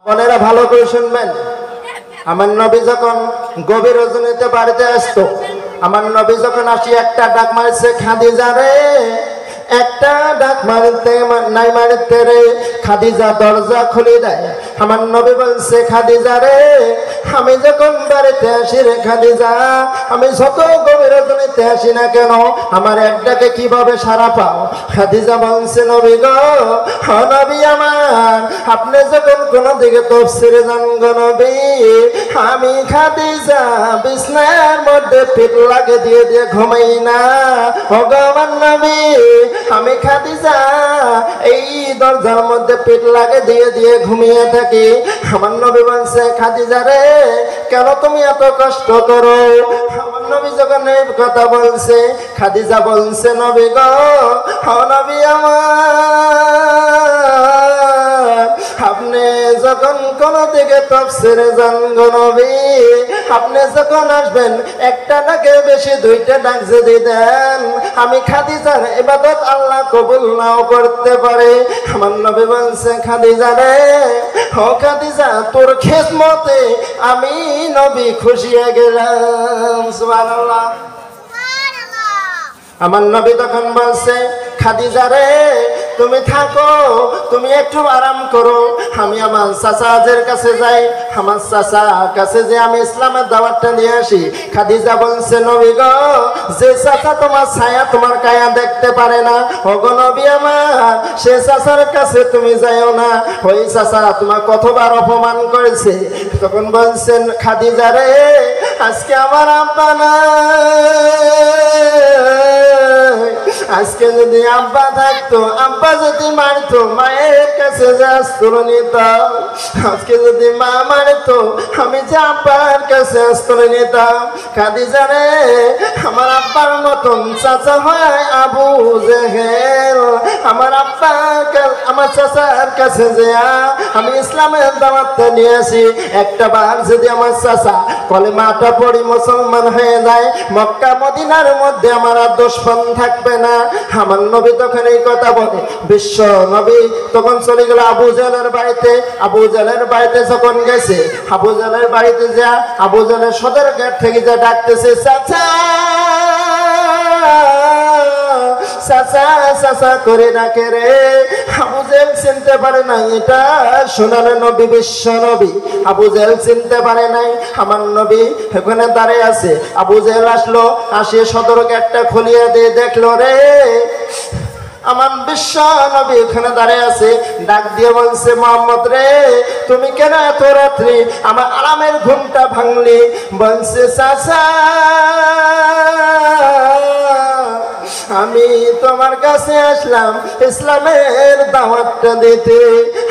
বোনেরা ভালো করে শুনবেন। আমার নবী যখন গভীর রজনীতে বাড়িতে আসতো, আমার নবী যখন আসি একটা ডাক মারছে, খাদিজা রে, একটা ডাক মারতে নাই মারতে রে। খাদিজা দরজা খুলে দেয়। আমার নবী বলছে, খাদিজা রে, আমি যখন বাড়িতে আসি রে খাদিজা, আমি যত গভীর রজনীতে আসি না কেন, আমার এক ডাকে কিভাবে সাড়া পাও? খাদিজা বলছে, নবী গো, ও নবী আমার, আপনি যখন কোন দিকে তফসিরে যান গো নবী, আমি খাদিজা বিছনার মধ্যে পিঠ লাগে দিয়ে দিয়ে ঘুমাই না। ও গো আমার নবী, আমি খাদিজা এই দরজার মধ্যে পিঠ লাগে দিয়ে দিয়ে ঘুমিয়ে থাকি। আমার নবী বলছে, খাদিজা রে, কেন তুমি এত কষ্ট করো? আমার নবী যখন এই কথা বলছে, খাদিজা বলছে, নবী গো, ও নবী আমার, আপনি যখন কোন দিকে তফসিরে যান গো নবী, আপনি যখন আসবেন একটা ডাকে বেশি দুইটা ডাক যদি দেন, আমি খাদিজার ইবাদত আল্লাহ কবুল নাও করতে পারে। আমার নবী বলছে, খাদিজা রে, ও খাদিজা, তোর খেদমতে আমি নবী খুশি হয়ে গেলাম। সুবহানাল্লাহ। আমার নবী তখন বলছে, খাদিজা রে, তুমি থাকো, তুমি একটু আরাম করো, আমি আমার চাচাদের কাছে যাই, আমার চাচার কাছে যে আমি ইসলামের দাওয়াতটা নিয়ে আসি। খাদিজা বলছে, নবী গো, যে চাচা তোমার ছায়া তোমার কায়া দেখতে পারে না, ও গো নবী আমার, সে চাচার কাছে তুমি যাইও না, ওই চাচা তোমার কতবার অপমান করেছে। তখন বলছেন, খাদিজা রে, আজকে আমার আব্বা না, আজকে যদি আব্বা থাকতো, আব্বা যদি মারতো, মায়ের কাছে যে অস্ত্র নিতাম। আজকে যদি মা মারতো, আমি যে আব্বার কাছে অস্ত্র নিতাম। খাদিজা রে, আমার আব্বার মতন চাচা হয় আবু জেহেল। আমার আব্বা আমার চাচার কাছে যে আমি ইসলামের দাওয়াতটা নিয়ে আসি, একটা বার যদি আমার চাচা কলেমাটা পড়ি মুসলমান হয়ে যায়, মক্কা মদিনার মধ্যে আমার আর দুশমন থাকবে না। আমার নবী তখন এই কথা বলে। বিশ্ব নবী তখন চলে গেল আবু জাহলের বাড়িতে। আবু জাহলের বাড়িতে যখন গেছে, আবু জাহলের বাড়িতে যা আবু জাহলের সদর গেট থেকে যা ডাকতেছে, চাচা চাচা চাচা করে ডাকে রে। আবু জেহেল চিনতে পারে নাই এটা সোনার নবী, বিশ্ব নবী। আবু জেহেল চিনতে পারে নাই। আমার নবী ওখানে দাঁড়িয়ে আছে। আবু জেহেল আসলো, আসে সদর গেটটা খুলিয়ে দিয়ে দেখলো রে, আমার বিশ্ব নবী ওখানে দাঁড়িয়ে আছে। ডাক দিয়ে বলছে, মোহাম্মদ রে, তুমি কেন এত রাত্রি আমার আরামের ঘুমটা ভাঙলি? বলছে, চাচা আমি তোমার কাছে আসলাম ইসলামের দাওয়াতটা দিতে।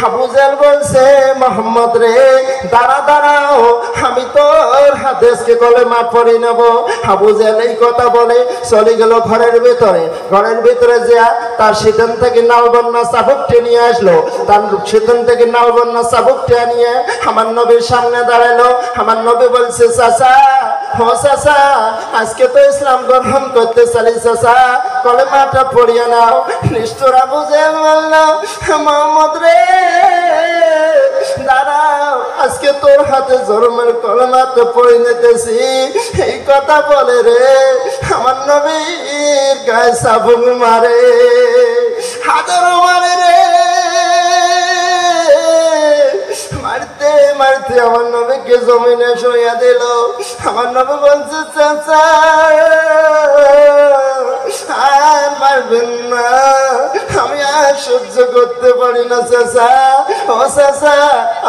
আবু জেহেল বলছে, মোহাম্মদ রে, দাঁড়া দাঁড়াও, আমি তোর হাদিসকে কলেমা পড়ে নেব। আবু জেহেল এই কথা বলে চলে গেল ঘরের ভিতরে। ঘরের ভিতরে যে তার শীতন থেকে নালবন্যা চাবুকটি নিয়ে আসলো। তার শীতন থেকে নালবন্যা চাবুকটা নিয়ে আমার নবীর সামনে দাঁড়ালো। আমার নবী বলছে, চাচা, ও চাচা, আজকে তো ইসলাম গ্রহণ করতে চালি, চাচা কলেমাটা পড়িয়ে নাও। নিষ্ঠুর আবু জেহেল বলল, মোহাম্মদ রে, দাঁড়াও, আজকে তোর হাতে জরমের কলেমাটা পড়ে নিতেছি। এই কথা বলে রে আমার নবীর গায়ে চাবুক মারে, হাজারো মারে রে। মারতে মারতে আমার নবীকে জমিনে শুইয়া দিল। আমার নবী বলছে, চাচা আর মারবেন না, আমি আর সহ্য করতে পারি না চাচা। ও চাচা,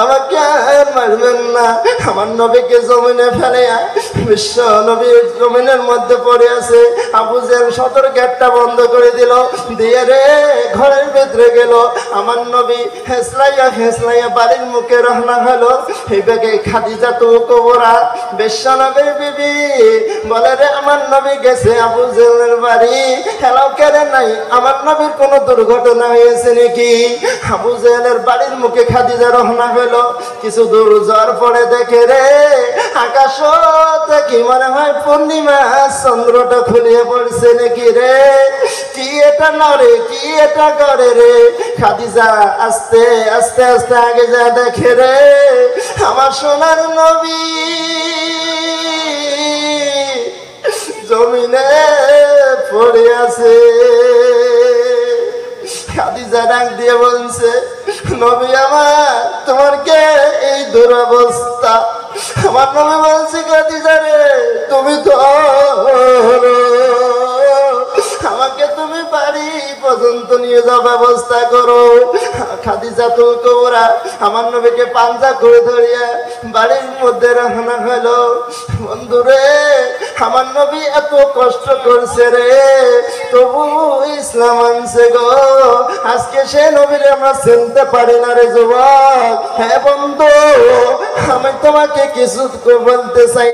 আমাকে আর মারবেন না। আমার নবীকে জমিনে ফেলে বিশ্ব নবী জমিনের মধ্যে পড়ে আছে। আবু জেহেল সদর গেটটা বন্ধ করে দিল, দিয়ে রে ঘরের ভেতরে গেল। আমার নবী হেসলাইয়া হেসলাইয়া বাড়ির মুখে রওনা হলো। এই বেগে খাদিজা তো কুবরা বিশ্ব নবীর বিবি বলে, রে আমার নবী গেছে আবু জেহেলের বাড়ি, হেলাও কেড়ে নাই, আমার নবীর কোনো দুর্ঘটনা হয়েছে নাকি? আবু জেহেলের বাড়ির মুখে খাদিজা রওনা হলো। কিছু দূর যাওয়ার পরে দেখে রে, আকাশ থেকে মনে হয় পূর্ণিমা চন্দ্রটা খুলিয়ে পড়ছে নাকি রে। কি এটা নরে, কি এটা করে রে? খাদিজা আস্তে আস্তে আস্তে আগে যা দেখে রে, আমার সোনার নবী জমিনে পড়ে আছে। খাদিজা ডাক দিয়ে বলছে, নবী আমার, তোমার কে এই দুরবস্থা? আমার নবী বলছে, খাদিজা রে, তুমি তো আমাকে তুমি বাড়ি পর্যন্ত নিয়ে যাও, ব্যবস্থা করো। খাদিজা তুল কবরা আমার নবীকে পাঞ্জা করে ধরিয়া বাড়ির মধ্যে রওনা হলো। বন্ধুরে, আমার নবী এত কষ্ট করছে রে, তবু ইসলাম আনছে গো। আজকে সে নবীরে আমরা চিনতে পারি না রে যুবক। হ্যাঁ বন্ধু, আমি তোমাকে কিছু বলতে চাই।